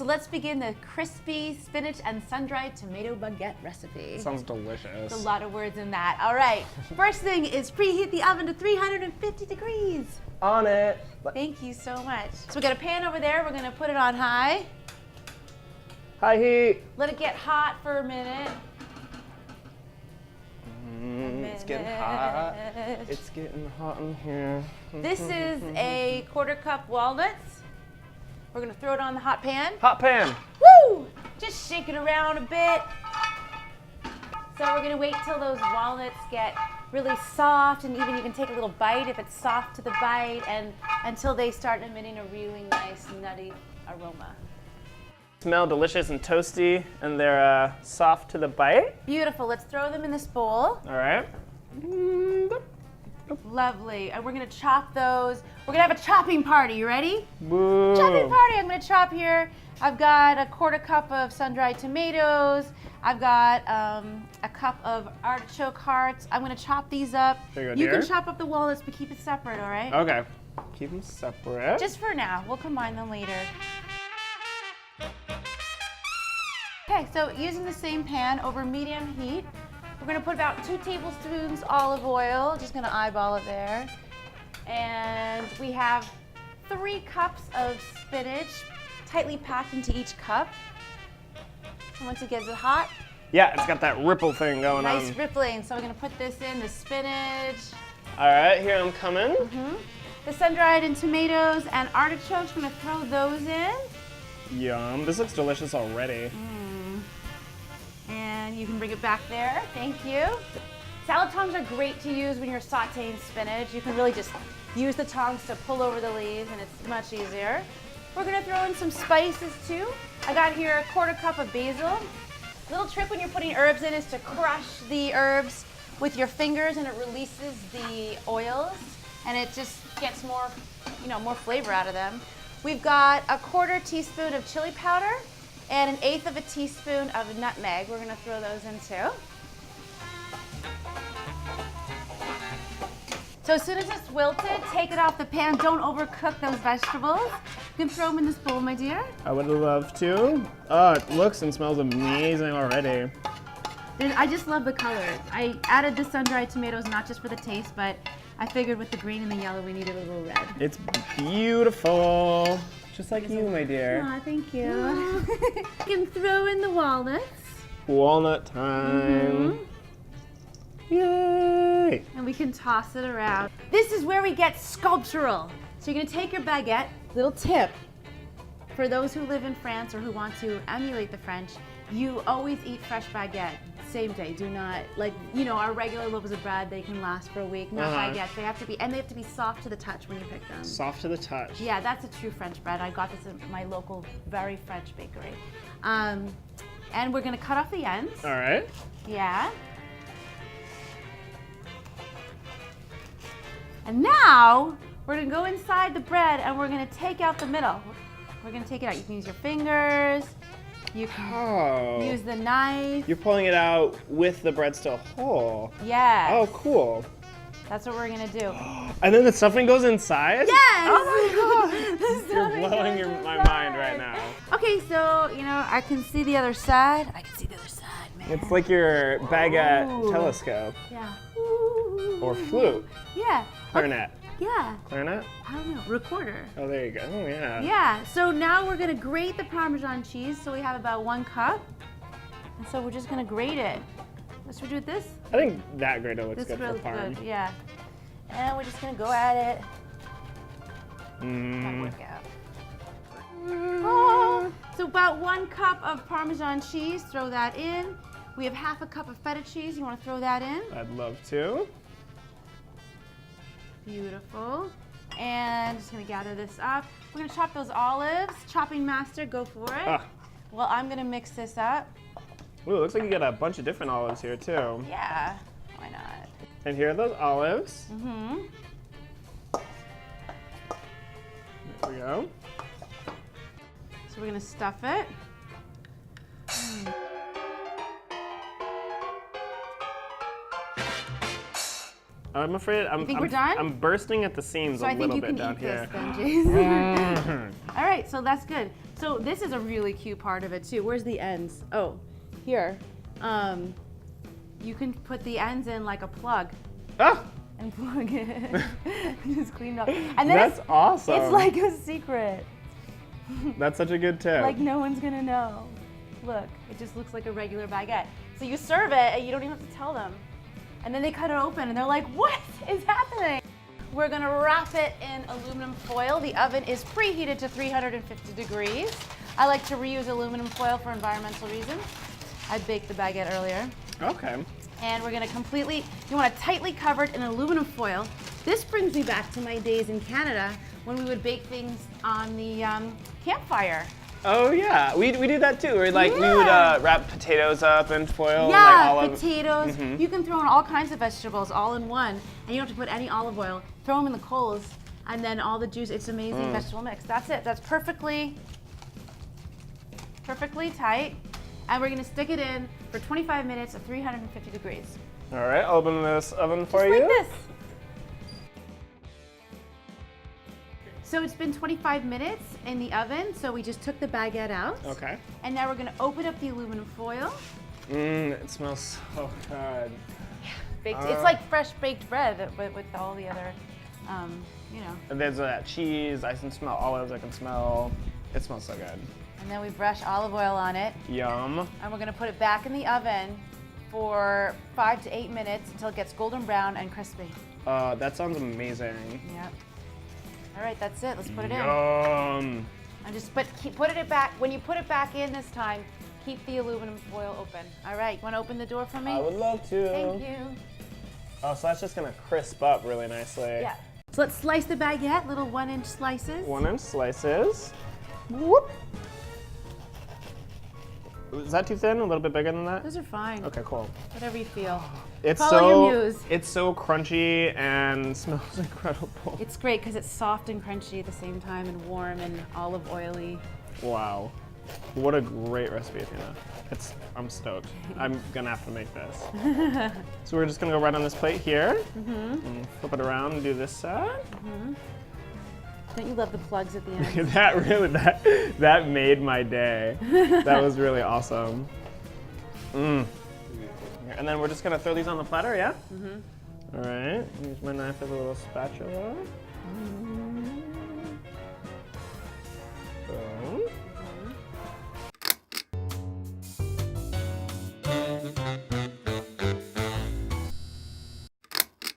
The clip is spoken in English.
So let's begin the crispy spinach and sun-dried tomato baguette recipe. Sounds delicious. There's a lot of words in that. All right, first thing is preheat the oven to 350 degrees. On it. Thank you so much. So we got a pan over there. We're gonna put it on high. High heat. Let it get hot for a minute. It's getting hot. It's getting hot in here. This is a 1/4 cup walnuts. We're gonna throw it on the hot pan. Hot pan. Woo! Just shake it around a bit. So we're gonna wait till those walnuts get really soft, and even you can take a little bite if it's soft to the bite, and until they start emitting a really nice nutty aroma. Smell delicious and toasty, and they're soft to the bite. Beautiful. Let's throw them in this bowl. All right. Lovely. And we're gonna chop those. We're gonna have a chopping party. You ready? Woo. Chopping party. I'm gonna chop here. I've got a 1/4 cup of sun-dried tomatoes. I've got a cup of artichoke hearts. I'm gonna chop these up. There you go, You dear. can chop up the walnuts, but keep it separate, all right? Okay. Keep them separate. Just for now. We'll combine them later. Okay, so using the same pan over medium heat, we're gonna put about 2 tablespoons olive oil. Just gonna eyeball it there. And we have 3 cups of spinach, tightly packed into each cup. And once it gets it hot, Yeah, it's got that ripple thing going on. nice rippling. So we're gonna put this in, the spinach, All right, here I'm coming. the sun-dried and tomatoes and artichokes. We're gonna throw those in. Yum. This looks delicious already. And you can bring it back there. Thank you. Salad tongs are great to use when you're sauteing spinach. You can really just use the tongs to pull over the leaves, and it's much easier. We're gonna throw in some spices too. I got here a 1/4 cup of basil. Little trick when you're putting herbs in is to crush the herbs with your fingers, and it releases the oils, and it just gets more, more flavor out of them. We've got a 1/4 teaspoon of chili powder and 1/8 of a teaspoon of nutmeg. We're gonna throw those in too. So as soon as it's wilted, take it off the pan. Don't overcook those vegetables. You can throw them in this bowl, my dear. I would love to. Oh, it looks and smells amazing already. I just love the colors. I added the sun-dried tomatoes not just for the taste, but I figured with the green and the yellow we needed a little red. It's beautiful. Just like you, my dear. Aw, thank you. You can throw in the walnuts. Walnut time. Yay! And we can toss it around. This is where we get sculptural. So you're gonna take your baguette, little tip, for those who live in France or who want to emulate the French, you always eat fresh baguette, same day. Do not, our regular loaves of bread, they can last for a week. Not baguettes, they have to be soft to the touch when you pick them. Soft to the touch. Yeah, that's a true French bread. I got this at my local, very French bakery. And we're gonna cut off the ends. All right. Yeah. And now, we're gonna go inside the bread and we're gonna take out the middle. We're gonna take it out. You can use your fingers, you can use the knife. You're pulling it out with the bread still whole. Yes. Oh, cool. That's what we're gonna do. And then the stuffing goes inside? Yes! Oh my God! You're blowing my mind right now. Okay, so, I can see the other side. I can see the other side, man. It's like your baguette telescope. Yeah. Or flute. Yeah. Clarinet. Yeah. Clarinet? I don't know. Recorder. Oh, there you go. Oh, yeah. Yeah, so now we're gonna grate the Parmesan cheese. So we have about 1 cup. And so we're just gonna grate it. What should we do with this? I think that grater looks This good really for parm. good, yeah. And we're just gonna go at it. Mm. Might work out. Oh, so about 1 cup of Parmesan cheese, throw that in. We have 1/2 cup of feta cheese. You wanna throw that in? I'd love to. Beautiful. And just gonna gather this up. We're gonna chop those olives. Chopping master, go for it. Ah. Well, I'm gonna mix this up. Ooh, looks like you got a bunch of different olives here too. Yeah, why not? And here are those olives. Mm-hmm. There we go. So we're gonna stuff it. I'm afraid think we're done? I'm bursting at the seams So a I think little you bit can down eat here. this then, Jason. All right, so that's good. So this is a really cute part of it too. Where's the ends? Oh, here. You can put the ends in like a plug Ah, and plug it. Just clean it up. And then that's awesome. it's like a secret. That's such a good tip. Like no one's gonna know. Look, it just looks like a regular baguette. So you serve it and you don't even have to tell them. And then they cut it open and they're like, what is happening? We're gonna wrap it in aluminum foil. The oven is preheated to 350 degrees. I like to reuse aluminum foil for environmental reasons. I baked the baguette earlier. Okay. And we're gonna you want it tightly covered in aluminum foil. This brings me back to my days in Canada when we would bake things on the campfire. Oh yeah, we do that too. We would wrap potatoes up in foil. Yeah, like potatoes. You can throw in all kinds of vegetables all in one, and you don't have to put any olive oil. Throw them in the coals, and then all the juice. It's amazing vegetable mix. That's it. That's perfectly tight. And we're gonna stick it in for 25 minutes at 350 degrees. All right, I'll open this oven for Just you. like this. So it's been 25 minutes in the oven, so we just took the baguette out. Okay. And now we're gonna open up the aluminum foil. It smells so good. It's like fresh baked bread with all the other, And there's that cheese. I can smell olives. I can smell. It smells so good. And then we brush olive oil on it. Yum. And we're gonna put it back in the oven for 5 to 8 minutes until it gets golden brown and crispy. That sounds amazing. Yep. All right, that's it. Let's put it in. Yum. And just put it back. When you put it back in this time, keep the aluminum foil open. All right, you want to open the door for me? I would love to. Thank you. Oh, so that's just gonna crisp up really nicely. Yeah. So let's slice the baguette, little 1-inch slices. 1-inch slices. Whoop. Is that too thin? A little bit bigger than that? Those are fine. Okay, cool. Whatever you feel. Follow your muse. It's so crunchy and smells incredible. It's great because it's soft and crunchy at the same time and warm and olive oily. Wow. What a great recipe, Athena. I'm stoked. I'm gonna have to make this. So we're just gonna go right on this plate here. And flip it around and do this side. Don't you love the plugs at the end? that made my day. That was really awesome. And then we're just gonna throw these on the platter, yeah? All right. Use my knife as a little spatula.